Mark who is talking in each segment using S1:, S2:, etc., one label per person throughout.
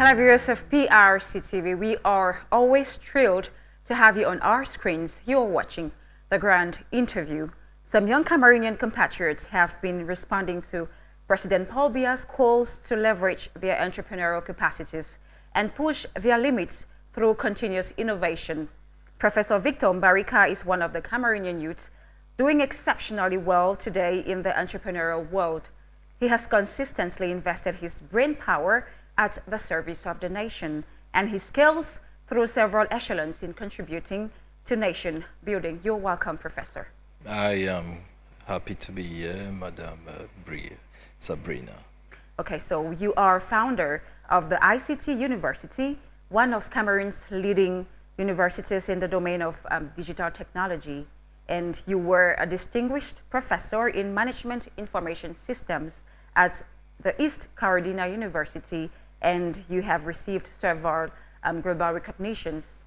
S1: Televiewers of PRC-TV, we are always thrilled to have you on our screens. You are watching The Grand Interview. Some young Cameroonian compatriots have been responding to President Paul Biya's calls to leverage their entrepreneurial capacities and push their limits through continuous innovation. Professor Victor Mbarika is one of the Cameroonian youths doing exceptionally well today in the entrepreneurial world. He has consistently invested his brain power at the service of the nation and his skills through several echelons in contributing to nation building. You're welcome, Professor.
S2: I am happy to be here, Madam Biya, Sabrainna.
S1: Okay, so you are founder of the ICT University, one of Cameroon's leading universities in the domain of digital technology. And you were a distinguished professor in management information systems at the East Carolina University, and you have received several global recognitions.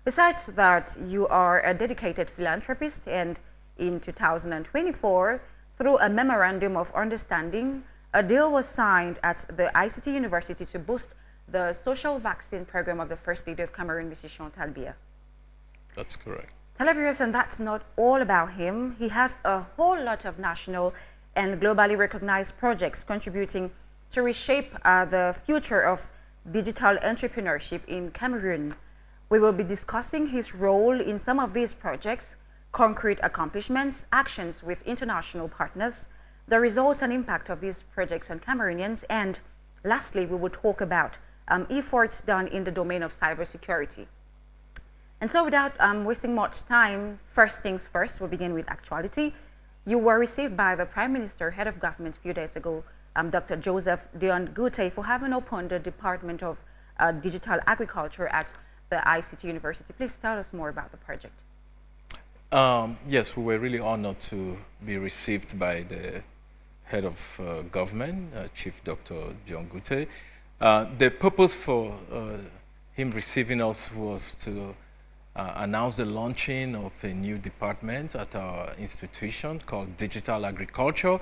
S1: Besides that, you are a dedicated philanthropist, and in 2024, through a memorandum of understanding, a deal was signed at the ICT University to boost the social vaccine program of the First Lady of Cameroon, Mrs. Chantal Biya.
S2: That's correct.
S1: Televiewers, and that's not all about him. He has a whole lot of national and globally recognized projects contributing to reshape the future of digital entrepreneurship in Cameroon. We will be discussing his role in some of these projects, concrete accomplishments, actions with international partners, the results and impact of these projects on Cameroonians, and lastly, we will talk about efforts done in the domain of cybersecurity. And so without wasting much time, first things first, we'll begin with actuality. You were received by the Prime Minister, Head of Government, a few days ago, Dr. Joseph Dion Gute, for having opened the Department of Digital Agriculture at the ICT University. Please tell us more about the project.
S2: Yes, we were really honored to be received by the Head of Government, Chief Dr. Dion Gute. The purpose for him receiving us was to announced the launching of a new department at our institution called Digital Agriculture,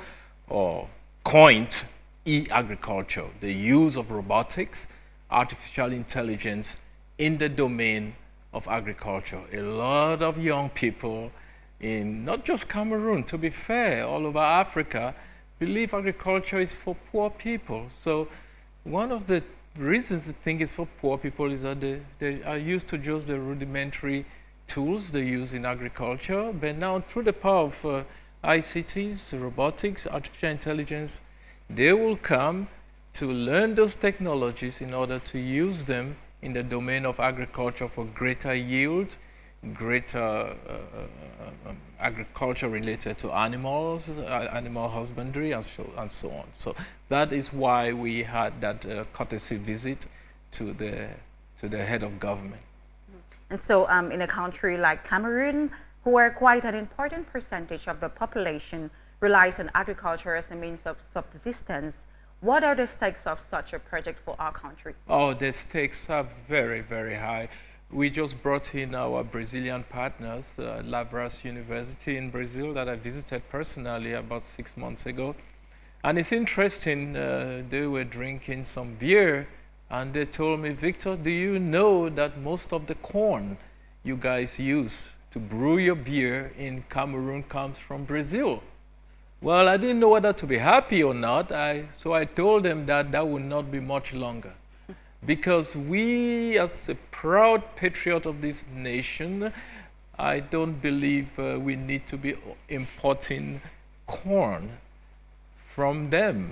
S2: or coined e-agriculture, the use of robotics, artificial intelligence in the domain of agriculture. A lot of young people in not just Cameroon, to be fair, all over Africa, believe agriculture is for poor people. So one of the reasons I think is for poor people is that they are used to just the rudimentary tools they use in agriculture, but now through the power of ICTs, robotics, artificial intelligence, they will come to learn those technologies in order to use them in the domain of agriculture for greater yield, greater agriculture related to animals, animal husbandry, and so on. So that is why we had that courtesy visit to the head of government.
S1: And so in a country like Cameroon, where quite an important percentage of the population relies on agriculture as a means of subsistence, what are the stakes of such a project for our country?
S2: Oh, the stakes are very, very high. We just brought in our Brazilian partners, Lavras University in Brazil, that I visited personally about 6 months ago. And it's interesting, they were drinking some beer, and they told me, Victor, do you know that most of the corn you guys use to brew your beer in Cameroon comes from Brazil? Well, I didn't know whether to be happy or not, so I told them that that would not be much longer. Because we, as a proud patriot of this nation, I don't believe we need to be importing corn from them,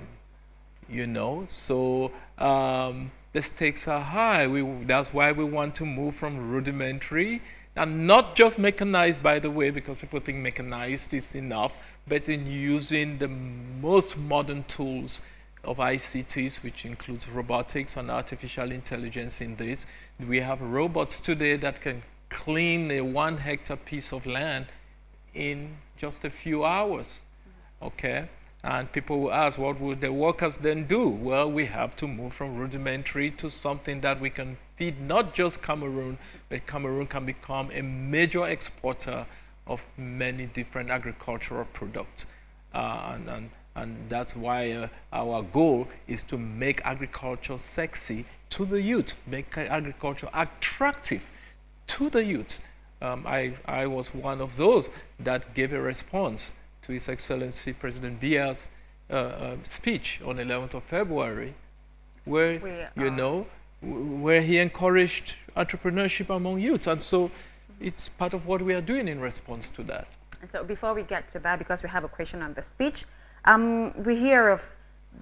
S2: you know. So the stakes are high. That's why we want to move from rudimentary, and not just mechanized, by the way, because people think mechanized is enough, but in using the most modern tools of ICTs, which includes robotics and artificial intelligence in this. We have robots today that can clean a 1 hectare piece of land in just a few hours, okay? And people will ask, what would the workers then do? Well, we have to move from rudimentary to something that we can feed not just Cameroon, but Cameroon can become a major exporter of many different agricultural products. And that's why our goal is to make agriculture sexy to the youth, make agriculture attractive to the youth. I was one of those that gave a response to His Excellency President Biya's speech on 11th of February, where, where he encouraged entrepreneurship among youth. And so it's part of what we are doing in response to that.
S1: And so before we get to that, because we have a question on the speech, we hear of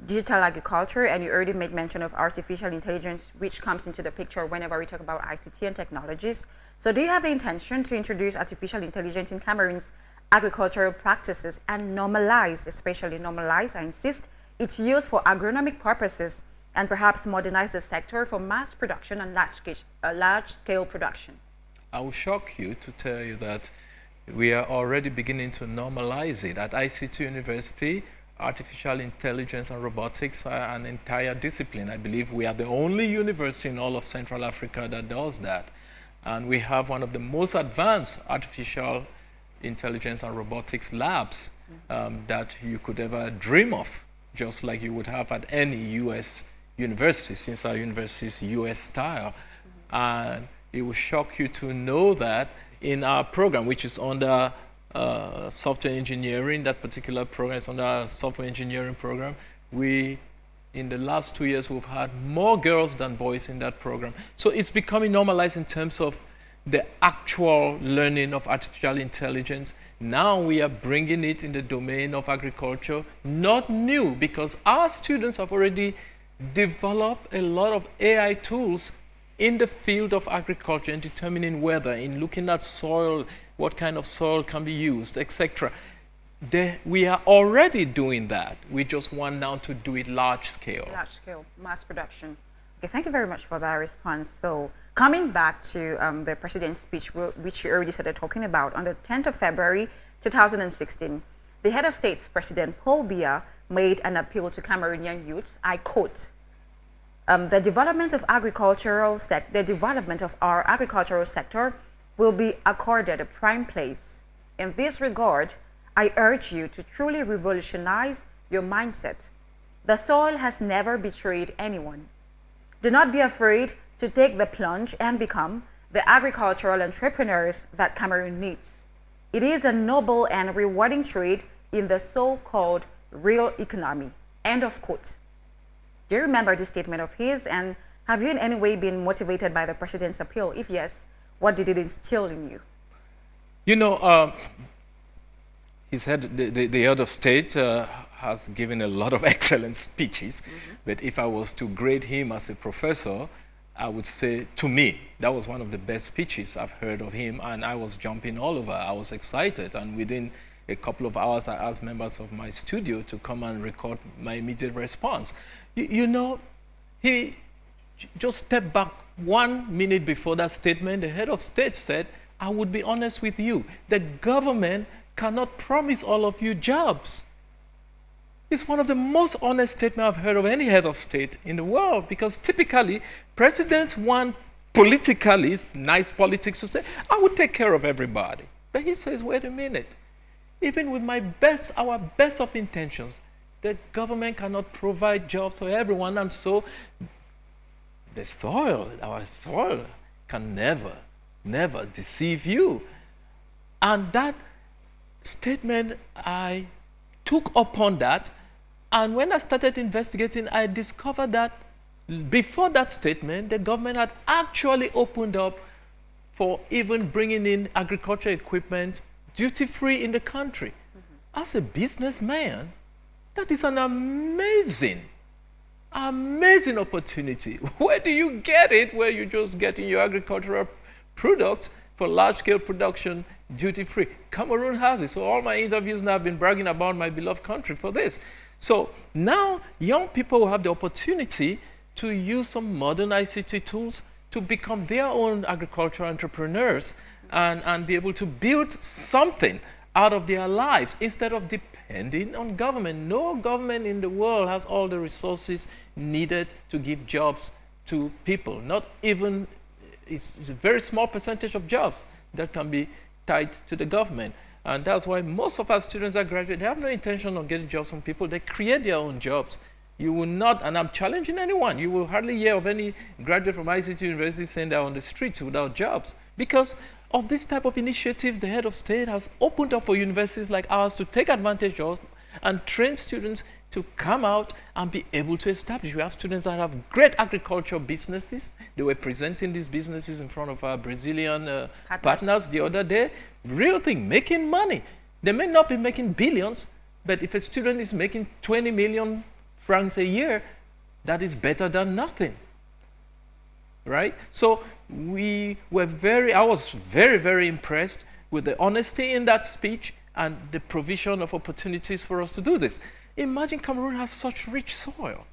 S1: digital agriculture, and you already made mention of artificial intelligence, which comes into the picture whenever we talk about ICT and technologies. So do you have the intention to introduce artificial intelligence in Cameroon's agricultural practices and normalize, especially normalize, I insist, its use for agronomic purposes, and perhaps modernize the sector for mass production and large-scale production?
S2: I will shock you to tell you that we are already beginning to normalize it. At ICT University, artificial intelligence and robotics are an entire discipline. I believe we are the only university in all of Central Africa that does that. And we have one of the most advanced artificial intelligence and robotics labs that you could ever dream of, just like you would have at any US university, since our university is US style. And it will shock you to know that in our program, which is under software engineering, that particular program is under our software engineering program, in the last 2 years, we've had more girls than boys in that program. So it's becoming normalized in terms of the actual learning of artificial intelligence. Now we are bringing it in the domain of agriculture, not new, because our students have already developed a lot of AI tools in the field of agriculture, in determining weather, in looking at soil, what kind of soil can be used, etc. We are already doing that. We just want now to do it large scale.
S1: Large scale, mass production. Okay, thank you very much for that response. So coming back to the president's speech, which you already started talking about, on the 10th of February 2016, the head of state, President Paul Biya, made an appeal to Cameroonian youth. I quote, the development of our agricultural sector will be accorded a prime place. In this regard, I urge you to truly revolutionize your mindset. The soil has never betrayed anyone. Do not be afraid to take the plunge and become the agricultural entrepreneurs that Cameroon needs. It is a noble and rewarding trade in the so-called real economy. End of quote. Do you remember this statement of his, and have you in any way been motivated by the president's appeal? If yes, what did it instill in you?
S2: You know, the head of state has given a lot of excellent speeches, but if I was to grade him as a professor, I would say, to me, that was one of the best speeches I've heard of him, and I was jumping all over. I was excited, and within a couple of hours, I asked members of my studio to come and record my immediate response. You know, he just stepped back 1 minute before that statement. The head of state said, I would be honest with you, the government cannot promise all of you jobs. It's one of the most honest statements I've heard of any head of state in the world, because typically presidents want politically, nice politics to say, I would take care of everybody. But he says, wait a minute, even with our best of intentions, the government cannot provide jobs for everyone, and so our soil can never deceive you. And that statement, I took upon that, and when I started investigating, I discovered that before that statement, the government had actually opened up for even bringing in agriculture equipment duty-free in the country. As a businessman, that is an amazing opportunity. Where do you get it, where you just getting your agricultural products for large-scale production duty-free? Cameroon has it. So all my interviews now have been bragging about my beloved country for this. So now young people will have the opportunity to use some modern ICT tools to become their own agricultural entrepreneurs and be able to build something out of their lives instead of depending on government. No government in the world has all the resources needed to give jobs to people. Not even, it's a very small percentage of jobs that can be tied to the government. And that's why most of our students that graduate, they have no intention of getting jobs from people. They create their own jobs You will not, and I'm challenging anyone, you will hardly hear of any graduate from ICT University saying they're on the streets without jobs. Because of this type of initiatives, the head of state has opened up for universities like ours to take advantage of and train students to come out and be able to establish. We have students that have great agricultural businesses. They were presenting these businesses in front of our Brazilian partners the other day. Real thing, making money. They may not be making billions, but if a student is making 20 million francs a year, that is better than nothing, right? So I was very, very impressed with the honesty in that speech and the provision of opportunities for us to do this. Imagine Cameroon has such rich soil.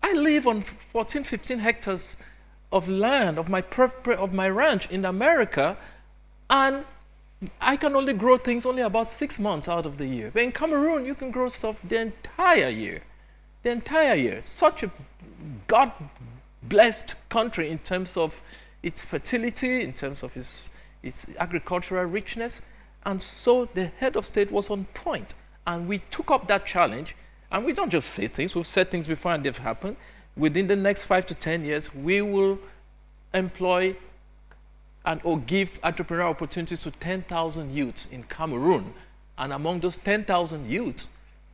S2: I live on 14, 15 hectares of land, of my ranch in America, and I can only grow things only about 6 months out of the year. But in Cameroon, you can grow stuff the entire year. Such a God-blessed country in terms of its fertility, in terms of its agricultural richness. And so the head of state was on point. And we took up that challenge. And we don't just say things. We've said things before and they've happened. Within the next 5 to 10 years, we will employ or give entrepreneurial opportunities to 10,000 youths in Cameroon. And among those 10,000 youths,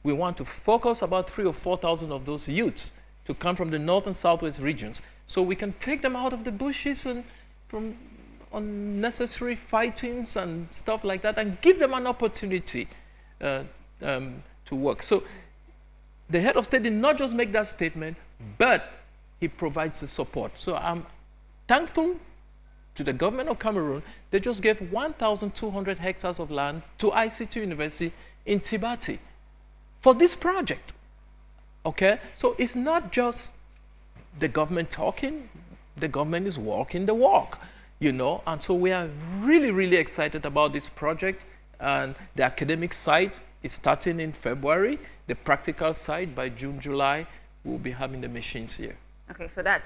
S2: we want to focus about 3,000 or 4,000 of those youths to come from the north and southwest regions, so we can take them out of the bushes and from unnecessary fightings and stuff like that, and give them an opportunity to work. So the head of state did not just make that statement, but he provides the support. So I'm thankful to the government of Cameroon. They just gave 1,200 hectares of land to ICT University in Tibati for this project. Okay? So it's not just the government talking, the government is walking the walk, you know? And so we are really, really excited about this project. And the academic side is starting in February. The practical side by June, July, we'll be having the machines here.
S1: Okay, so that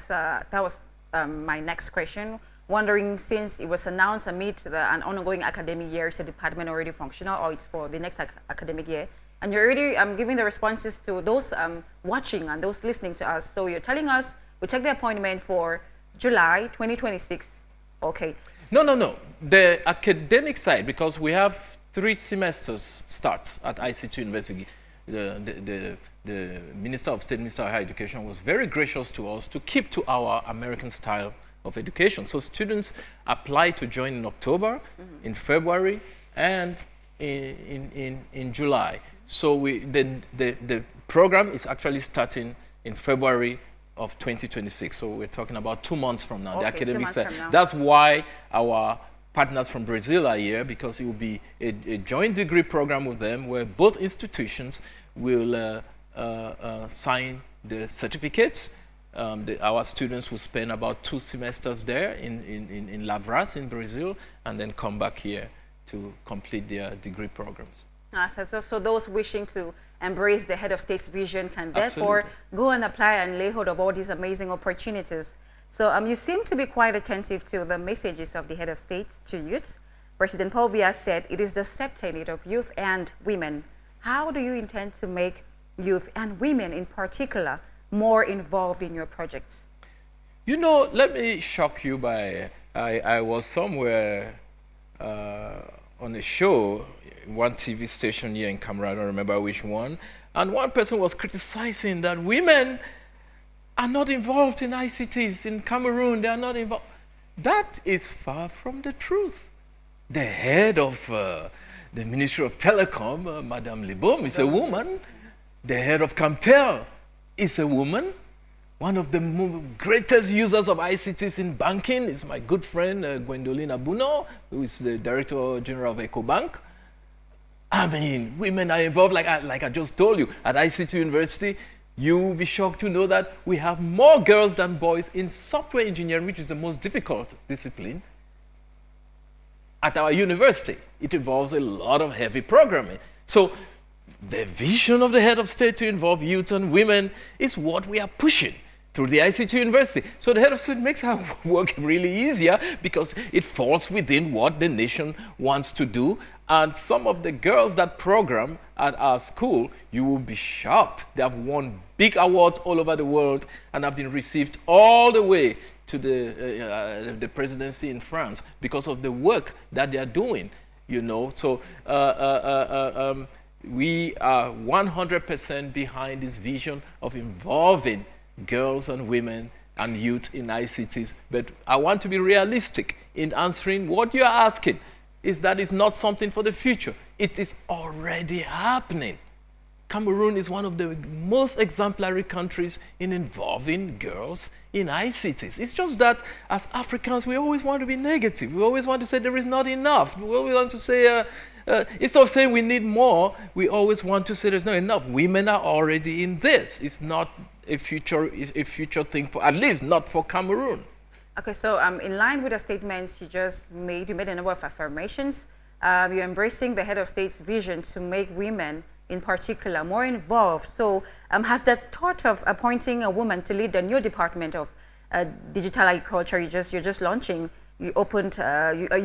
S1: was my next question. Wondering, since it was announced amid an ongoing academic year, is the department already functional, or it's for the next academic year? And you're already giving the responses to those watching and those listening to us. So you're telling us we check the appointment for July 2026. Okay.
S2: No. The academic side, because we have 3 semesters starts at ICT University. The Minister of State, Minister of Higher Education, was very gracious to us to keep to our American style of education. So students apply to join in October, in February, and in July. So the program is actually starting in February of 2026. So we're talking about 2 months from now,
S1: okay,
S2: the academic side.
S1: from now.
S2: That's why our partners from Brazil are here, because it will be a joint degree program with them where both institutions will sign the certificates. Our students will spend about 2 semesters there in Lavras in Brazil, and then come back here to complete their degree programs.
S1: So those wishing to embrace the head of state's vision can therefore go and apply and lay hold of all these amazing opportunities. So you seem to be quite attentive to the messages of the head of state to youths. President Paul Biya said it is the septenate of youth and women. How do you intend to make youth and women in particular more involved in your projects?
S2: You know, let me shock you by, I was somewhere on a show, one TV station here in Cameroon, I don't remember which one, and one person was criticizing that women are not involved in ICTs in Cameroon, they are not involved. That is far from the truth. The head of the Ministry of Telecom, Madame Libom, is a woman. The head of Camtel is a woman. One of the greatest users of ICTs in banking is my good friend, Gwendoline Abuno, who is the Director General of EcoBank. I mean, women are involved, like I just told you, at ICT University. You will be shocked to know that we have more girls than boys in software engineering, which is the most difficult discipline, at our university. It involves a lot of heavy programming. So the vision of the head of state to involve youth and women is what we are pushing through the ICT University. So the head of state makes our work really easier, because it falls within what the nation wants to do And some of the girls that program at our school, you will be shocked. They have won big awards all over the world and have been received all the way to the presidency in France because of the work that they are doing, you know. So we are 100% behind this vision of involving girls and women and youth in ICTs. But I want to be realistic in answering what you're asking. Is that it's not something for the future. It is already happening. Cameroon is one of the most exemplary countries in involving girls in ICTs. It's just that as Africans, we always want to be negative. We always want to say there is not enough. We always want to say, instead of saying we need more, we always want to say there's not enough. Women are already in this. It's not a future thing, for at least not for Cameroon.
S1: Okay, so in line with the statements you just made, you made a number of affirmations. You're embracing the head of state's vision to make women, in particular, more involved. So has the thought of appointing a woman to lead the new department of digital agriculture you're just launching, you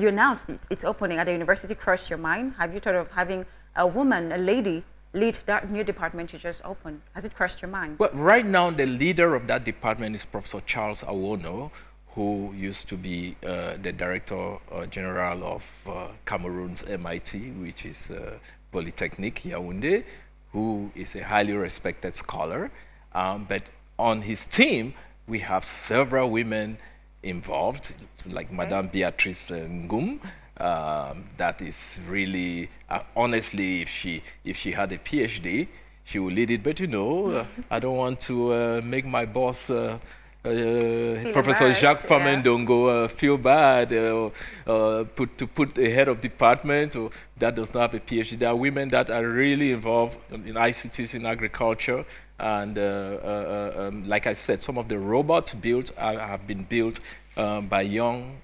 S1: announced it's opening at the university, crossed your mind? Have you thought of having a woman, a lady, lead that new department you just opened? Has it crossed your mind?
S2: Well, right now the leader of that department is Professor Charles Awono, who used to be the Director General of Cameroon's MIT, which is Polytechnique Yaoundé, who is a highly respected scholar. But on his team, we have several women involved, like Madame Beatrice Ngum. That is really, honestly, if she had a PhD, she would lead it. But you know, I don't want to make my boss Professor Jacques Famendongo feel bad to put a head of department that does not have a PhD. There are women that are really involved in ICTs in agriculture, and like I said, some of the robots built have been built by young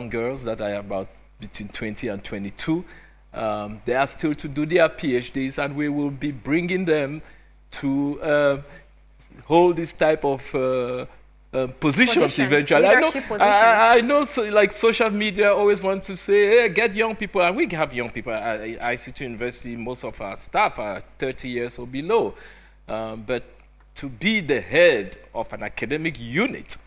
S2: girls that are about between 20 and 22. They are still to do their PhDs, and we will be bringing them to hold this type of positions eventually. I know so, like social media always want to say, hey, get young people, and we have young people at ICT University. Most of our staff are 30 years or below. But to be the head of an academic unit,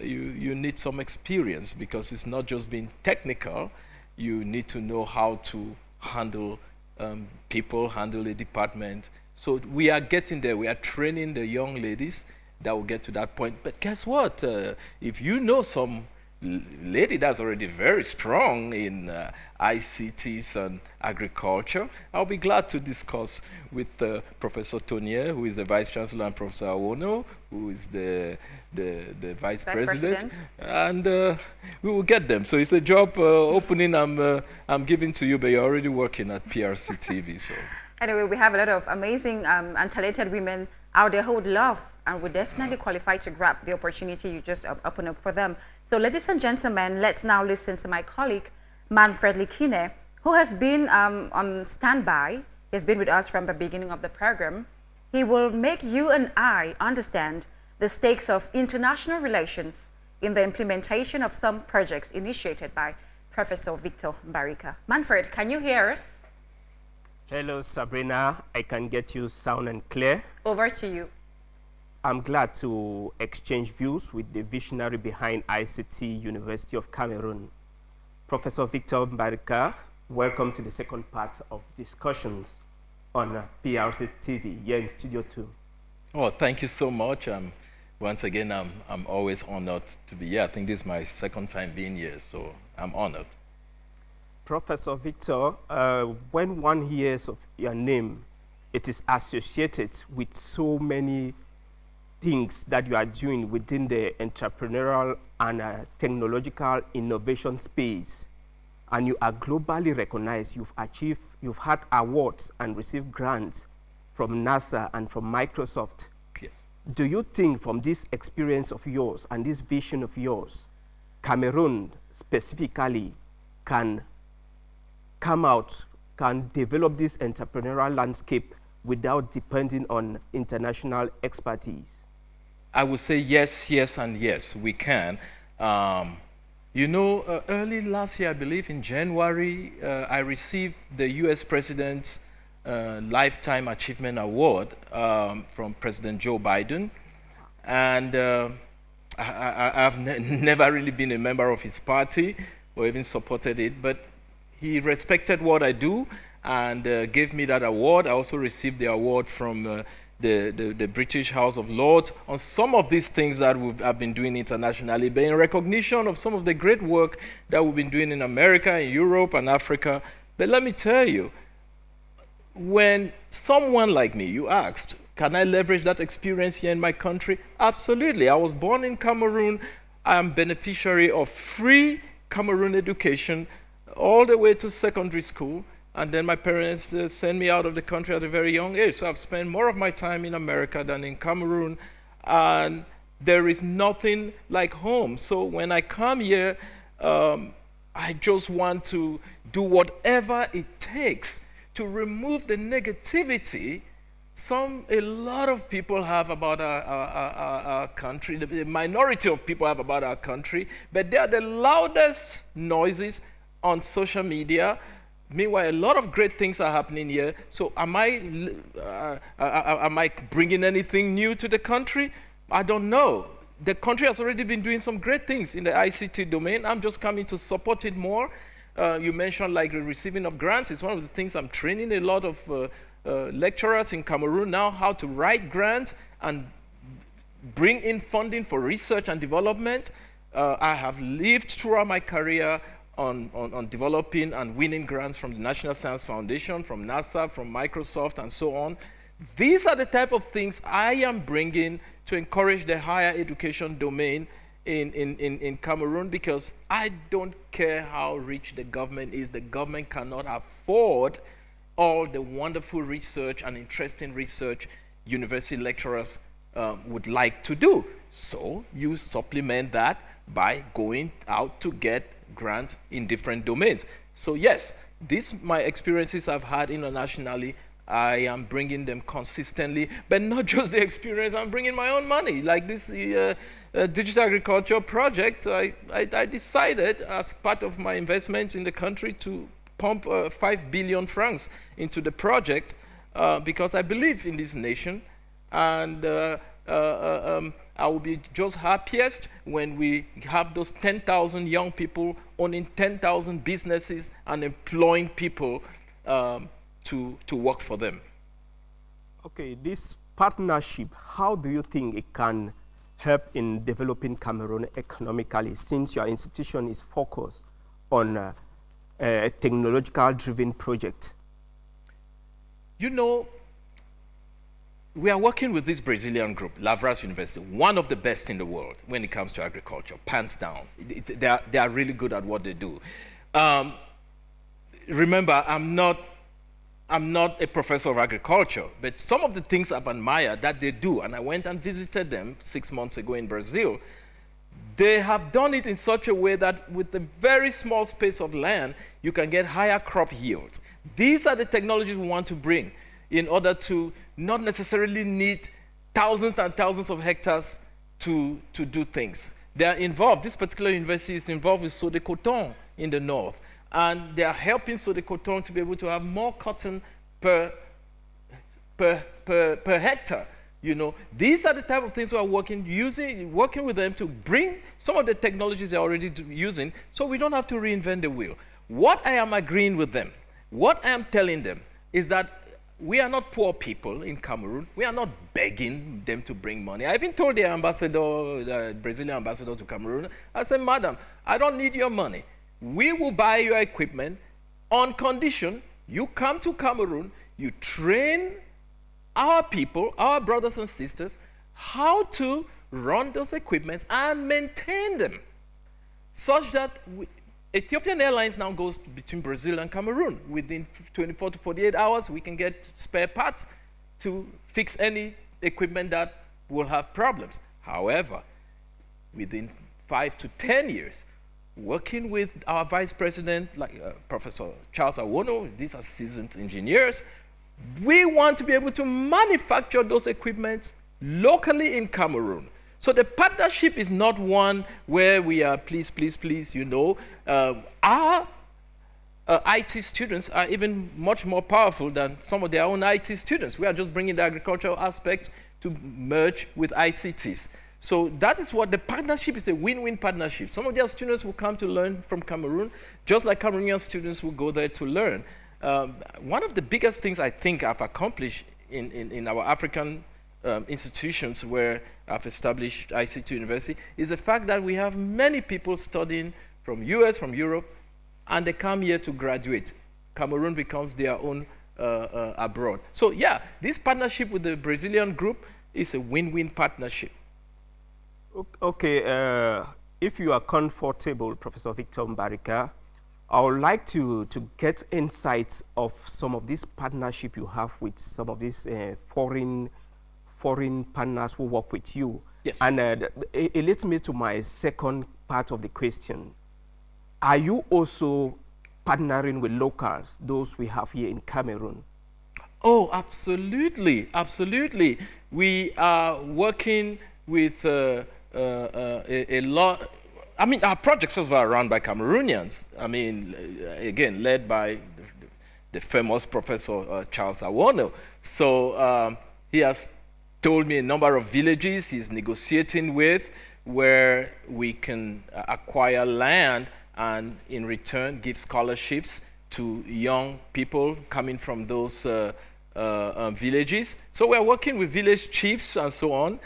S2: you need some experience, because it's not just being technical. You need to know how to handle people, handle a department. So we are getting there. We are training the young ladies that will get to that point. But guess what? If you know some lady that's already very strong in ICTs and agriculture, I'll be glad to discuss with Professor Tonier, who is the Vice Chancellor, and Professor Awono, who is the Vice President. And we will get them. So it's a job opening I'm giving to you, but you're already working at PRC TV. So.
S1: Anyway, we have a lot of amazing and talented women out there who would love and would definitely qualify to grab the opportunity you just open up for them. So ladies and gentlemen, let's now listen to my colleague, Manfred Likine, who has been on standby. He's been with us from the beginning of the program. He will make you and I understand the stakes of international relations in the implementation of some projects initiated by Professor Victor Mbarika. Manfred, can you hear us?
S3: Hello, Sabrainna. I can get you sound and clear.
S1: Over to you.
S3: I'm glad to exchange views with the visionary behind ICT University of Cameroon. Professor Victor Mbarika, welcome to the second part of discussions on PRC TV here in Studio 2.
S2: Oh, thank you so much. Once again, I'm always honored to be here. I think this is my second time being here, so I'm honored.
S3: Professor Victor, when one hears of your name, it is associated with so many things that you are doing within the entrepreneurial and technological innovation space. And you are globally recognized. You've had awards and received grants from NASA and from Microsoft.
S2: Yes.
S3: Do you think from this experience of yours and this vision of yours, Cameroon specifically can come out, can develop this entrepreneurial landscape without depending on international expertise?
S2: I would say yes, yes, and yes, we can. You know, early last year, I believe in January, I received the US President's Lifetime Achievement Award from President Joe Biden. And I've never really been a member of his party or even supported it, but he respected what I do and gave me that award. I also received the award from the British House of Lords on some of these things that I've been doing internationally, but in recognition of some of the great work that we've been doing in America, in Europe, and Africa. But let me tell you, when someone like me, you asked, can I leverage that experience here in my country? Absolutely. I was born in Cameroon. I am beneficiary of free Cameroon education all the way to secondary school. And then my parents sent me out of the country at a very young age. So I've spent more of my time in America than in Cameroon. And there is nothing like home. So when I come here, I just want to do whatever it takes to remove the negativity a lot of people have about our country, the minority of people have about our country, but they are the loudest noises on social media. Meanwhile, a lot of great things are happening here. So am I bringing anything new to the country? I don't know. The country has already been doing some great things in the ICT domain. I'm just coming to support it more. You mentioned like the receiving of grants. It's one of the things I'm training a lot of lecturers in Cameroon now, how to write grants and bring in funding for research and development. I have lived throughout my career on developing and winning grants from the National Science Foundation, from NASA, from Microsoft, and so on. These are the type of things I am bringing to encourage the higher education domain in Cameroon, because I don't care how rich the government is. The government cannot afford all the wonderful research and interesting research university lecturers would like to do. So you supplement that by going out to get grants in different domains. So yes, these my experiences I've had internationally, I am bringing them consistently, but not just the experience, I'm bringing my own money. Like this digital agriculture project, I decided as part of my investment in the country to pump 5 billion francs into the project because I believe in this nation, and I will be just happiest when we have those 10,000 young people owning 10,000 businesses and employing people to work for them.
S3: Okay, this partnership, how do you think it can help in developing Cameroon economically, since your institution is focused on a technological-driven project?
S2: You know, we are working with this Brazilian group, Lavras University, one of the best in the world when it comes to agriculture, hands down. They are really good at what they do. Remember, I'm not a professor of agriculture, but some of the things I've admired that they do, and I went and visited them 6 months ago in Brazil, they have done it in such a way that with a very small space of land, you can get higher crop yields. These are the technologies we want to bring in order to not necessarily need thousands and thousands of hectares to do things. They are involved, this particular university is involved with Sode Coton in the north, and they are helping Sode Coton to be able to have more cotton per hectare. You know, these are the type of things we are working with them to bring some of the technologies they're already using, so we don't have to reinvent the wheel. What I am agreeing with them, what I am telling them is that we are not poor people in Cameroon. We are not begging them to bring money. I even told the ambassador, the Brazilian ambassador to Cameroon, I said, madam, I don't need your money. We will buy your equipment on condition you come to Cameroon, you train our people, our brothers and sisters, how to run those equipments and maintain them, such that Ethiopian Airlines now goes between Brazil and Cameroon. Within 24 to 48 hours, we can get spare parts to fix any equipment that will have problems. However, within 5 to 10 years, working with our vice president, like Professor Charles Awono, these are seasoned engineers, we want to be able to manufacture those equipments locally in Cameroon, So the partnership is not one where we are please, please, please, you know. Our IT students are even much more powerful than some of their own IT students. We are just bringing the agricultural aspects to merge with ICTs. So that is what the partnership is, a win-win partnership. Some of their students will come to learn from Cameroon, just like Cameroonian students will go there to learn. One of the biggest things I think I've accomplished in our African institutions where I've established ICT University is the fact that we have many people studying from US, from Europe, and they come here to graduate. Cameroon becomes their own abroad. So yeah, this partnership with the Brazilian group is a win-win partnership.
S3: Okay, if you are comfortable, Professor Victor Mbarika, I would like to get insights of some of this partnership you have with some of these foreign partners who work with you.
S2: Yes.
S3: And it leads me to my second part of the question. Are you also partnering with locals, those we have here in Cameroon?
S2: Oh, absolutely, absolutely. We are working with a lot. I mean, our projects first of all are run by Cameroonians. I mean, again, led by the famous Professor Charles Awono. So he has told me a number of villages he's negotiating with where we can acquire land and in return give scholarships to young people coming from those villages. So we're working with village chiefs and so on.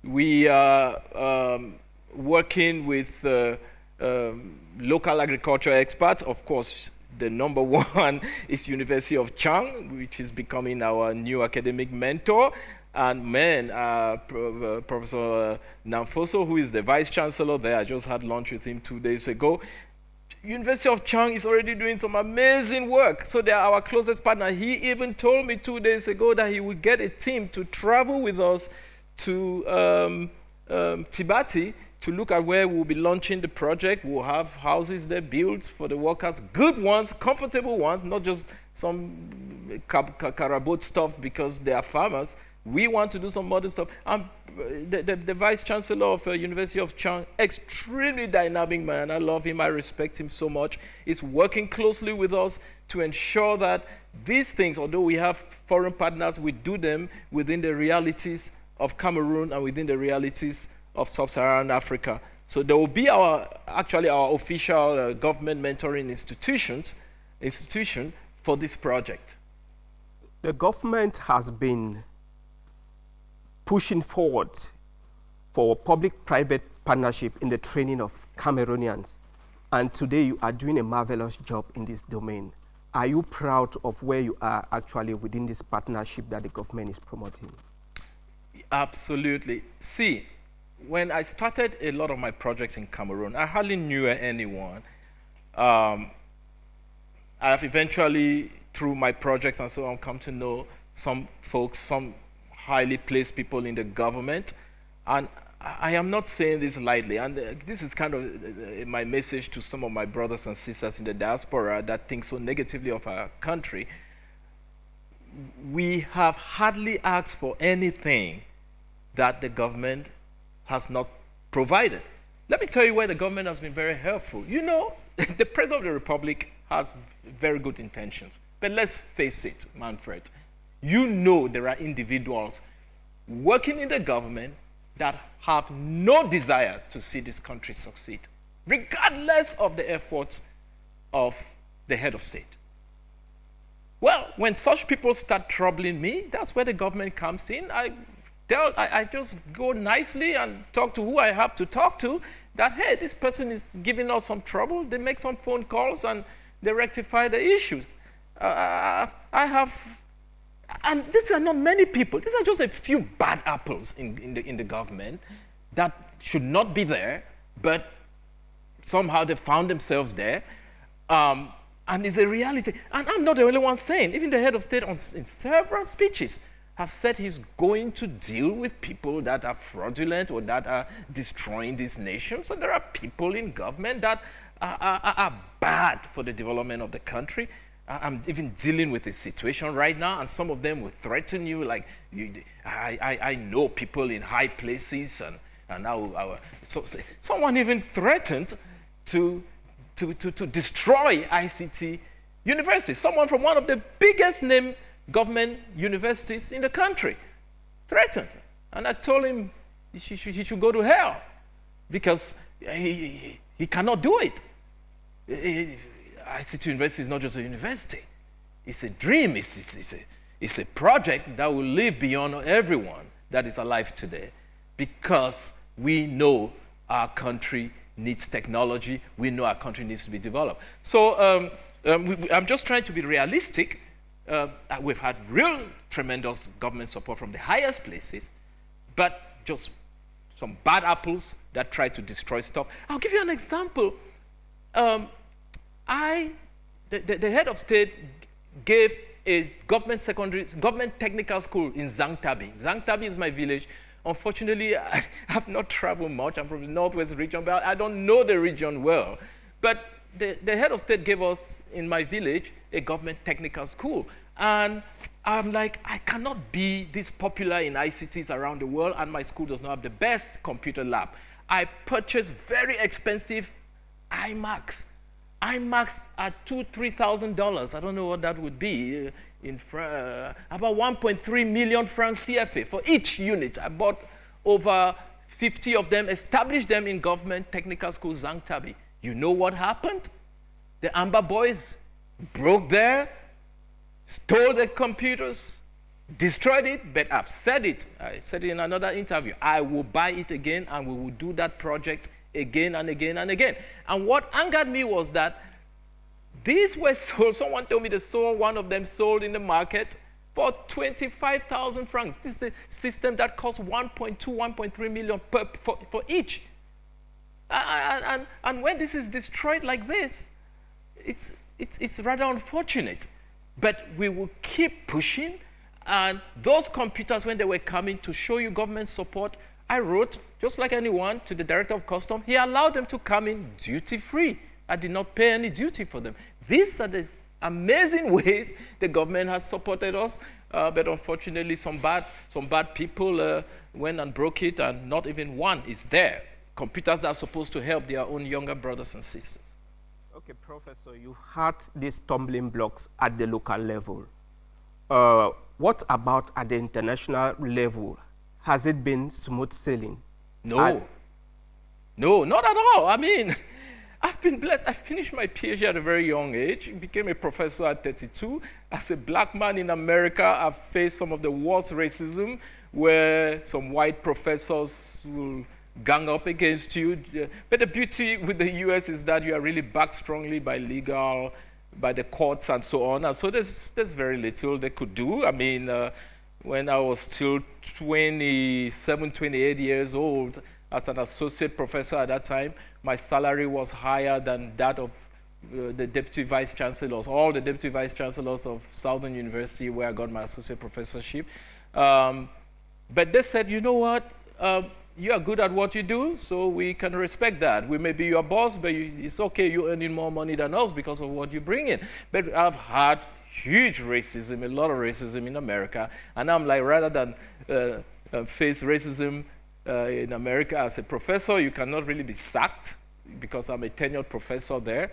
S2: We are working with local agriculture experts. Of course, the number one is University of Chang, which is becoming our new academic mentor. And Professor Namfoso, who is the Vice Chancellor there, I just had lunch with him 2 days ago. University of Chang is already doing some amazing work. So they are our closest partner. He even told me 2 days ago that he would get a team to travel with us to Tibati to look at where we'll be launching the project. We'll have houses there built for the workers, good ones, comfortable ones, not just some carabot stuff because they are farmers. We want to do some modern stuff. The Vice Chancellor of University of Chang, extremely dynamic man. I love him. I respect him so much. He's working closely with us to ensure that these things, although we have foreign partners, we do them within the realities of Cameroon and within the realities of Sub-Saharan Africa. So there will be our official government mentoring institution for this project.
S3: The government has been pushing forward for public-private partnership in the training of Cameroonians. And today you are doing a marvelous job in this domain. Are you proud of where you are actually within this partnership that the government is promoting?
S2: Absolutely. See, when I started a lot of my projects in Cameroon, I hardly knew anyone. I have eventually, through my projects and so on, come to know some folks, some highly placed people in the government. And I am not saying this lightly, and this is kind of my message to some of my brothers and sisters in the diaspora that think so negatively of our country. We have hardly asked for anything that the government has not provided. Let me tell you where the government has been very helpful. You know, the President of the Republic has very good intentions, but let's face it, Manfred, you know there are individuals working in the government that have no desire to see this country succeed, regardless of the efforts of the head of state. Well, when such people start troubling me, that's where the government comes in. I just go nicely and talk to who I have to talk to, that, hey, this person is giving us some trouble. They make some phone calls and they rectify the issues. And these are not many people. These are just a few bad apples in the government that should not be there, but somehow they found themselves there. And it's a reality. And I'm not the only one saying, even the head of state in several speeches have said he's going to deal with people that are fraudulent or that are destroying this nation. So there are people in government that are bad for the development of the country. I'm even dealing with a situation right now, and some of them will threaten you, like, I know people in high places, and so someone even threatened to destroy ICT university. Someone from one of the biggest named government universities in the country threatened. And I told him he should go to hell because he cannot do it. ICT University is not just a university. It's a dream. It's a project that will live beyond everyone that is alive today because we know our country needs technology. We know our country needs to be developed. So I'm just trying to be realistic. We've had real tremendous government support from the highest places, but just some bad apples that try to destroy stuff. I'll give you an example. The head of state gave a government technical school in Zangtabi. Zangtabi is my village. Unfortunately, I have not traveled much. I'm from the northwest region, but I don't know the region well. But the head of state gave us, in my village, a government technical school. And I'm like, I cannot be this popular in ICTs around the world, and my school does not have the best computer lab. I purchased very expensive iMacs. iMacs are $2,000-$3,000. I don't know what that would be. About 1.3 million francs CFA for each unit. I bought over 50 of them, established them in government technical school Zangtabi. You know what happened? The Amber boys broke there, stole the computers, destroyed it, but I've said it. I said it in another interview. I will buy it again, and we will do that project again and again and again. And what angered me was that these were sold. Someone told me they sold, one of them sold in the market for 25,000 francs. This is a system that costs 1.2, 1.3 million for each. And when this is destroyed like this, it's rather unfortunate. But we will keep pushing. And those computers, when they were coming to show you government support, I wrote, just like anyone, to the Director of Customs. He allowed them to come in duty-free. I did not pay any duty for them. These are the amazing ways the government has supported us. But unfortunately, some bad people went and broke it, and not even one is there. Computers that are supposed to help their own younger brothers and sisters.
S3: Okay, Professor, you had these stumbling blocks at the local level. What about at the international level? Has it been smooth sailing?
S2: No. No, not at all. I mean, I've been blessed. I finished my PhD at a very young age, became a professor at 32. As a black man in America, I've faced some of the worst racism where some white professors will gang up against you. But the beauty with the US is that you are really backed strongly by the courts and so on. And so there's very little they could do. I mean, when I was still 27, 28 years old, as an associate professor at that time, my salary was higher than that of the deputy vice chancellors, all the deputy vice chancellors of Southern University where I got my associate professorship. But they said, you know what, you are good at what you do, so we can respect that. We may be your boss, but it's okay, you're earning more money than us because of what you bring in. But I've had huge racism, a lot of racism in America, and I'm like, rather than face racism in America as a professor, you cannot really be sacked because I'm a tenured professor there,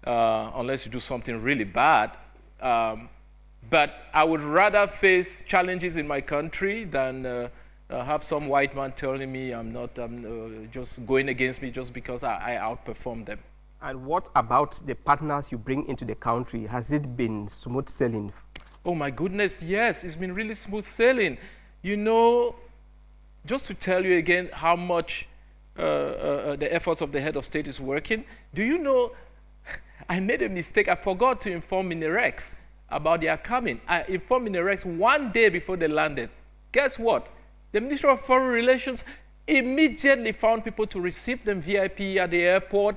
S2: unless you do something really bad. But I would rather face challenges in my country than have some white man telling me I'm just going against me just because I outperform them.
S3: And what about the partners you bring into the country? Has it been smooth sailing?
S2: Oh my goodness, yes, it's been really smooth sailing. You know, just to tell you again how much the efforts of the head of state is working, do you know, I made a mistake. I forgot to inform Minirex about their coming. I informed Minirex one day before they landed. Guess what? The Ministry of Foreign Relations immediately found people to receive them VIP at the airport.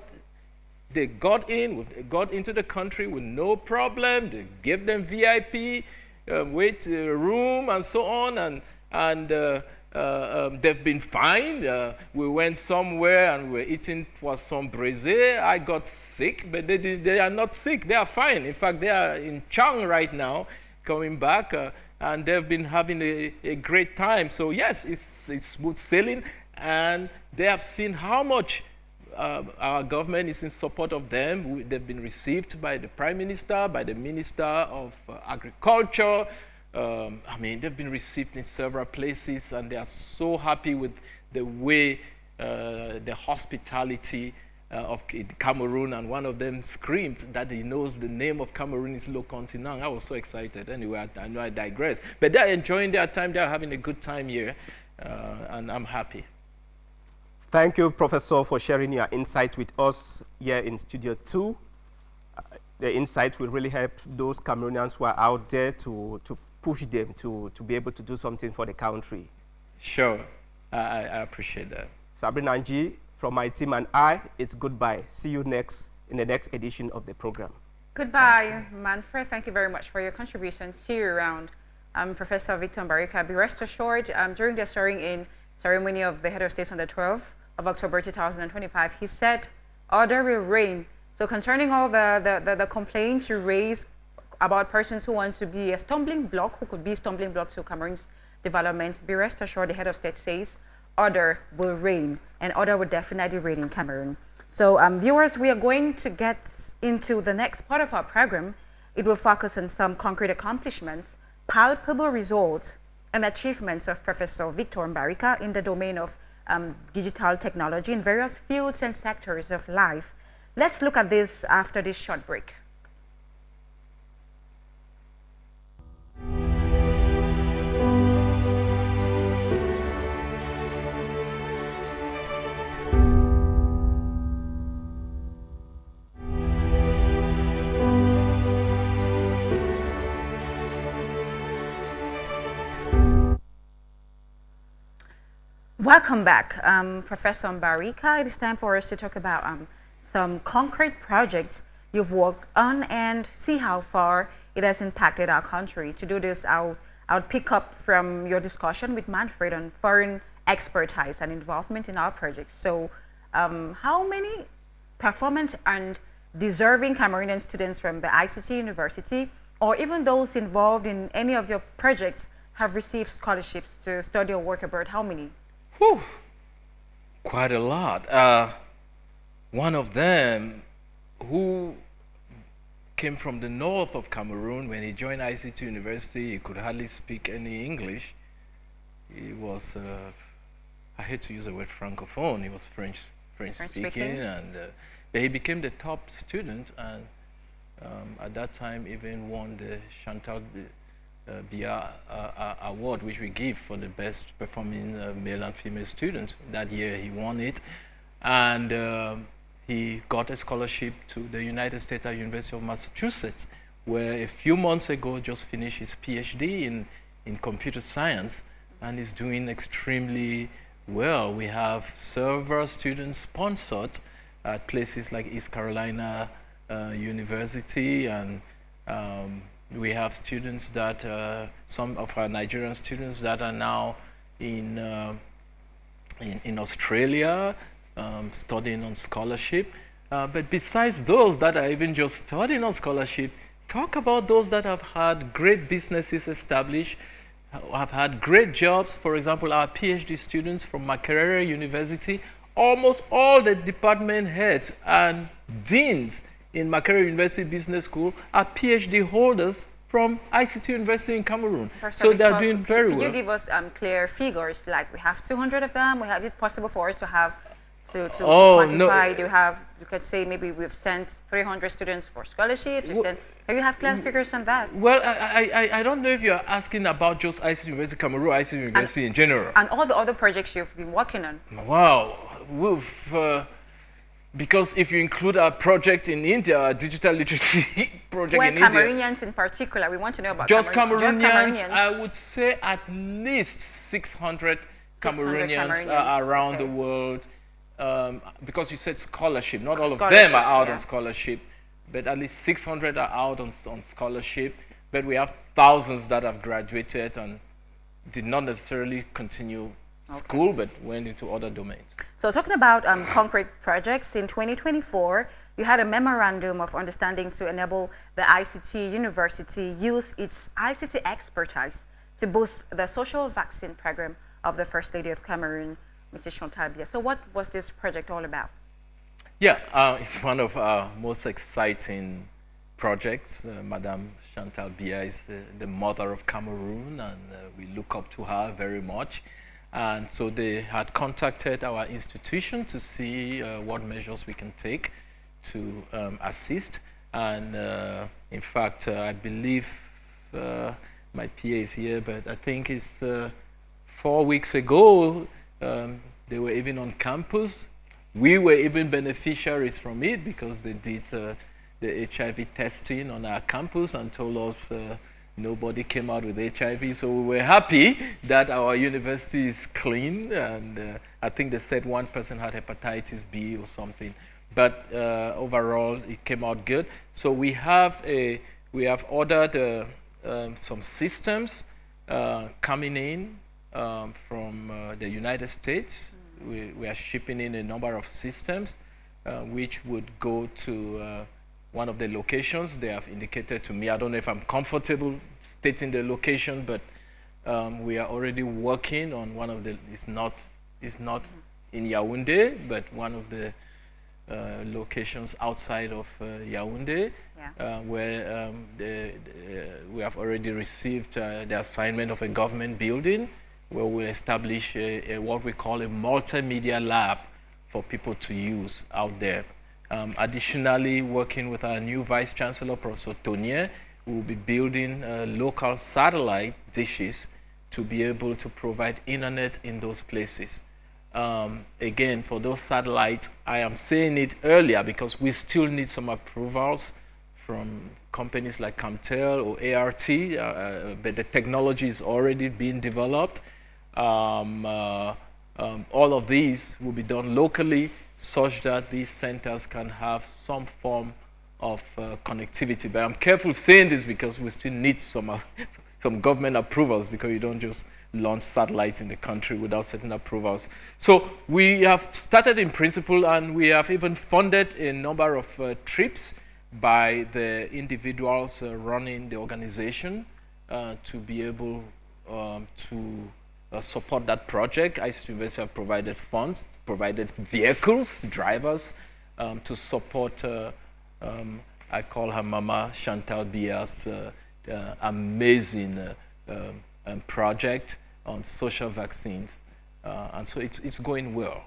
S2: They got into the country with no problem. They gave them VIP, wait room, and so on. And They've been fine. We went somewhere and we were eating poisson braisé. I got sick, but they are not sick. They are fine. In fact, they are in Chang right now, coming back, and they've been having a great time. So yes, it's smooth sailing, and they have seen how much our government is in support of them. They've been received by the Prime Minister, by the Minister of Agriculture. I mean, they've been received in several places, and they are so happy with the way the hospitality of Cameroon, and one of them screamed that he knows the name of Cameroon is Le Continent. I was so excited. Anyway, I know I digress. But they're enjoying their time. They're having a good time here, and I'm happy.
S3: Thank you, Professor, for sharing your insight with us here in Studio 2. The insight will really help those Cameroonians who are out there to push them to be able to do something for the country.
S2: Sure, I appreciate that.
S3: Sabrainna and G, from my team and I, it's goodbye. See you next in the next edition of the program.
S1: Goodbye, Manfred. Thank you very much for your contribution. See you around. Professor Victor Mbarika. Be rest assured, during the swearing-in ceremony of the head of state on the 12th of October 2025, he said, order will reign. So concerning all the complaints you raise about persons who want to be a stumbling block, who could be a stumbling block to Cameroon's development, be rest assured the head of state says order will reign, and order will definitely reign in Cameroon. So viewers, we are going to get into the next part of our program. It will focus on some concrete accomplishments, palpable results, and achievements of Professor Victor Mbarika in the domain of digital technology in various fields and sectors of life. Let's look at this after this short break. Welcome back, Professor Mbarika. It is time for us to talk about some concrete projects you've worked on and see how far it has impacted our country. To do this, I'll pick up from your discussion with Manfred on foreign expertise and involvement in our projects. So how many performance and deserving Cameroonian students from the ICT University, or even those involved in any of your projects, have received scholarships to study or work abroad? How many?
S2: Whew, quite a lot. One of them, who came from the north of Cameroon, when he joined ICT University, he could hardly speak any English. He was, I hate to use the word francophone, he was French speaking, and but he became the top student, and at that time even won the Chantal Biya award, which we give for the best performing male and female students. That year he won it, and he got a scholarship to the United States University of Massachusetts, where a few months ago just finished his PhD in computer science, and is doing extremely well. We have several students sponsored at places like East Carolina University, and we have students that, some of our Nigerian students that are now in Australia studying on scholarship. But besides those that are even just studying on scholarship, talk about those that have had great businesses established, have had great jobs. For example, our PhD students from Makerere University, almost all the department heads and deans in Makerere University Business School are PhD holders from ICT University in Cameroon. So they're doing very well.
S1: Could you give us clear figures? Like, we have 200 of them. Is it possible for us to have to quantify? No. You could say maybe we've sent 300 students for scholarships. Do you have clear figures on that?
S2: Well, I don't know if you're asking about just ICT University Cameroon, or ICT University in general.
S1: And all the other projects you've been working on.
S2: Wow. We've... because if you include our project in India, our digital literacy project in India.
S1: Cameroonians in particular, we want to know about
S2: just Cameroonians. I would say at least 600 Cameroonians around the world. Because you said scholarship, not all of them are out on scholarship, but at least 600 are out on scholarship. But we have thousands that have graduated and did not necessarily continue school, but went into other domains.
S1: So talking about concrete projects, in 2024, you had a memorandum of understanding to enable the ICT University use its ICT expertise to boost the social vaccine program of the First Lady of Cameroon, Mrs. Chantal Biya. So what was this project all about?
S2: Yeah, it's one of our most exciting projects. Madame Chantal Biya is the mother of Cameroon, and we look up to her very much. And so they had contacted our institution to see what measures we can take to assist. And in fact, I believe my PA is here, but I think it's 4 weeks ago, they were even on campus. We were even beneficiaries from it because they did the HIV testing on our campus and told us nobody came out with HIV. So we were happy that our university is clean. And I think they said one person had hepatitis B or something. But overall, it came out good. So we have ordered some systems coming in from the United States. We are shipping in a number of systems which would go to one of the locations they have indicated to me. I don't know if I'm comfortable stating the location, but we are already working on one of the, it's not in Yaoundé, but one of the locations outside of Yaoundé, where we have already received the assignment of a government building where we'll establish what we call a multimedia lab for people to use out there. Additionally, working with our new Vice Chancellor, Prof. Tonier, we will be building local satellite dishes to be able to provide internet in those places. Again, for those satellites, I am saying it earlier because we still need some approvals from companies like Camtel or ART, but the technology is already being developed. All of these will be done locally such that these centers can have some form of connectivity. But I'm careful saying this because we still need some government approvals, because you don't just launch satellites in the country without certain approvals. So we have started in principle, and we have even funded a number of trips by the individuals running the organization to be able to support that project. ICT University have provided funds, provided vehicles, drivers to support, I call her Mama Chantal Biya's amazing project on social vaccines. And so it's going well.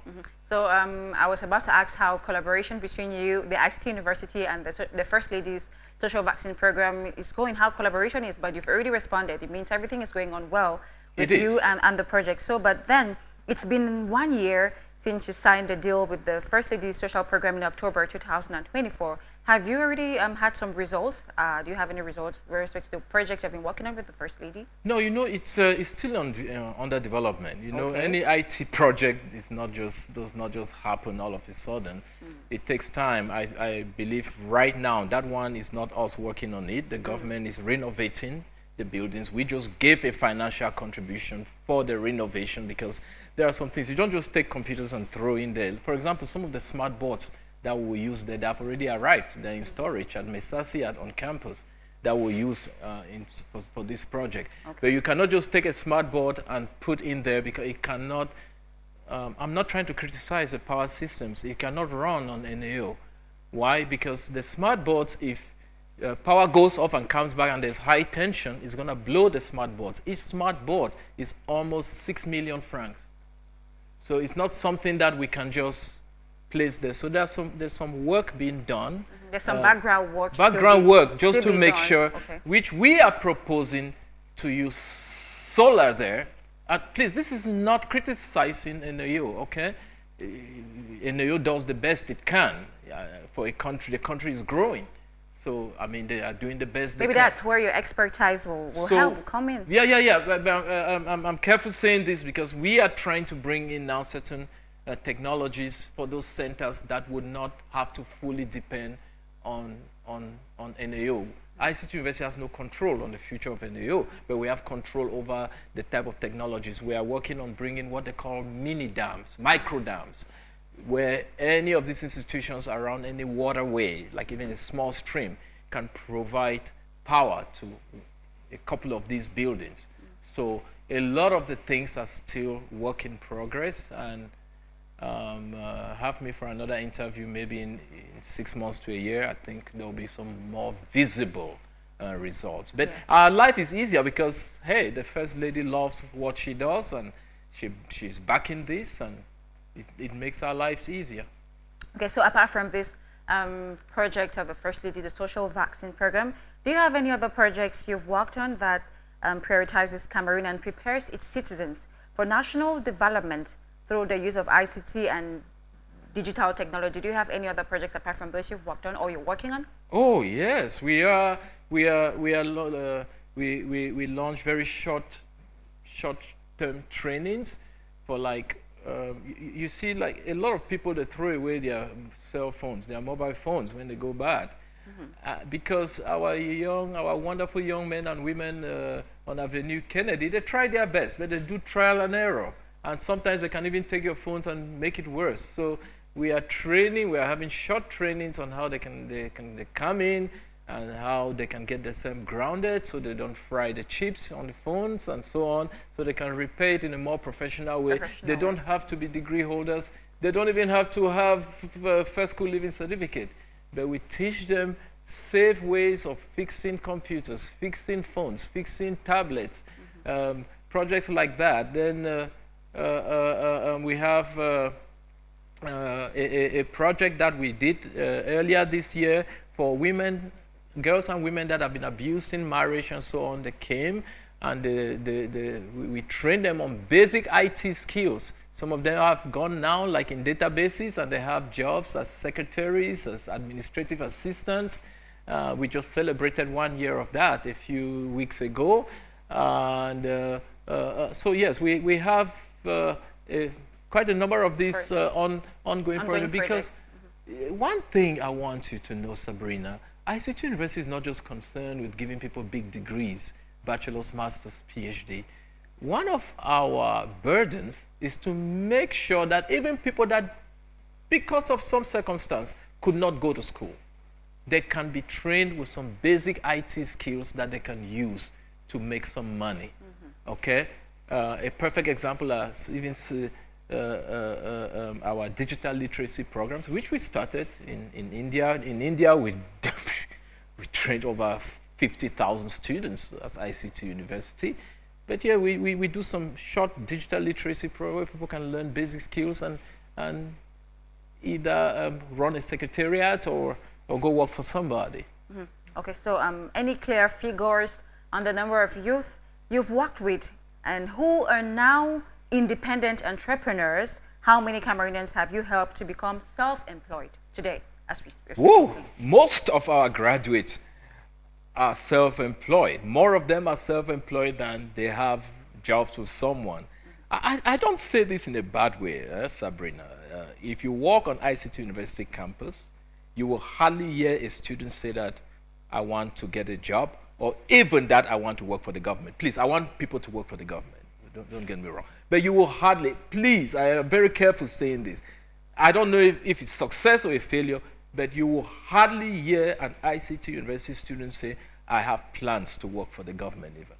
S1: So I was about to ask how collaboration between you, the ICT University, and the First Lady's social vaccine program is going, how collaboration is, but you've already responded. It means everything is going on well with you and the project. So, but then it's been 1 year since you signed a deal with the First Lady's social program in October 2024. Have you already had some results? Do you have any results with respect to the project you've been working on with the First Lady?
S2: No, you know, it's still under development. You know, any IT project does not just happen all of a sudden. It takes time. I believe right now that one is not us working on it. The government is renovating the buildings. We just gave a financial contribution for the renovation because there are some things you don't just take computers and throw in there. For example, some of the smart boards that we use there, they have already arrived. They're in storage at Mesasi on campus that we'll use for this project. But you cannot just take a smart board and put in there because it cannot, I'm not trying to criticize the power systems. It cannot run on NAO. Why? Because the smart boards, if power goes off and comes back and there's high tension, it's going to blow the smart boards. Each smart board is almost 6 million francs. So it's not something that we can just place there. So there's some work being done.
S1: There's some background work.
S2: Just to make sure, which we are proposing to use solar there. Please, this is not criticizing NAO, okay? NAO does the best it can for a country. The country is growing. So, I mean, they are doing the best they can.
S1: Maybe that's where your expertise will help come in.
S2: But I'm careful saying this because we are trying to bring in now certain technologies for those centers that would not have to fully depend on NAO. ICT University has no control on the future of NAO, but we have control over the type of technologies. We are working on bringing what they call mini dams, micro dams, where any of these institutions around any waterway, like even a small stream, can provide power to a couple of these buildings. So a lot of the things are still work in progress, and have me for another interview maybe in 6 months to a year. I think there will be some more visible results. But our life is easier because, hey, the First Lady loves what she does, and she's backing this, and it makes our lives easier.
S1: Okay, so apart from this project of the First Lady, the social vaccine program, do you have any other projects you've worked on that prioritizes Cameroon and prepares its citizens for national development through the use of ICT and digital technology? Do you have any other projects apart from those you've worked on or you're working on?
S2: Oh yes, we launch very short-term trainings for, like, you see, like, a lot of people, they throw away their cell phones, their mobile phones when they go bad. Because our wonderful young men and women on Avenue Kennedy, they try their best, but they do trial and error. And sometimes they can even take your phones and make it worse. So we are training, we are having short trainings on how they come in and how they can get themselves grounded so they don't fry the chips on the phones and so on, so they can repair it in a more professional way. They don't have to be degree holders. They don't even have to have first school living certificate. But we teach them safe ways of fixing computers, fixing phones, fixing tablets, projects like that. Then we have a project that we did earlier this year for women, girls and women that have been abused in marriage and so on. They came and we trained them on basic IT skills. Some of them have gone now, like in databases, and they have jobs as secretaries, as administrative assistants. We just celebrated 1 year of that a few weeks ago. And so yes, we have quite a number of these ongoing projects, because one thing I want you to know, Sabrainna, ICT University is not just concerned with giving people big degrees, bachelor's, master's, PhD. One of our burdens is to make sure that even people that, because of some circumstance, could not go to school, they can be trained with some basic IT skills that they can use to make some money. Okay? A perfect example is even our digital literacy programs, which we started in India. In India, we trained over 50,000 students as ICT University. But yeah, we do some short digital literacy program where people can learn basic skills and either run a secretariat or go work for somebody.
S1: Okay, so any clear figures on the number of youth you've worked with and who are now independent entrepreneurs? How many Cameroonians have you helped to become self-employed today?
S2: Most of our graduates are self-employed. More of them are self-employed than they have jobs with someone. I don't say this in a bad way, Sabrainna. If you walk on ICT University campus, you will hardly hear a student say that I want to get a job, or even that I want to work for the government. Please, I want people to work for the government. Don't get me wrong. But you will hardly, please, I am very careful saying this. I don't know if it's success or a failure, but you will hardly hear an ICT University student say, I have plans to work for the government even.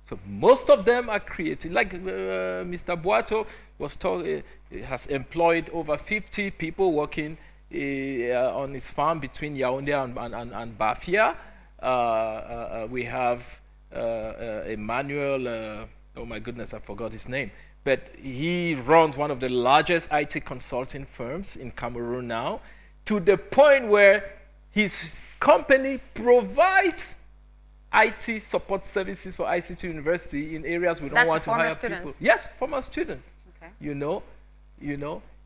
S2: So most of them are creative. Like Mr. Boato has employed over 50 people working on his farm between Yaoundé and Bafia. We have Emmanuel, oh my goodness, I forgot his name. But he runs one of the largest IT consulting firms in Cameroon now, to the point where his company provides IT support services for ICT University in areas we don't want to hire people. Yes, former student.
S1: Okay.
S2: You know,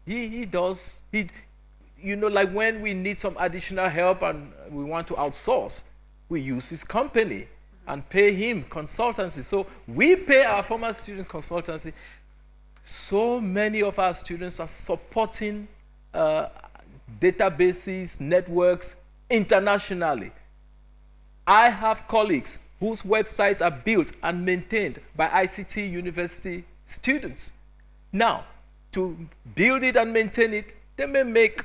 S2: he does, like when we need some additional help and we want to outsource, we use his company and pay him consultancy. So we pay our former students consultancy. So many of our students are supporting databases, networks internationally. I have colleagues whose websites are built and maintained by ICT university students. Now, to build it and maintain it, they may make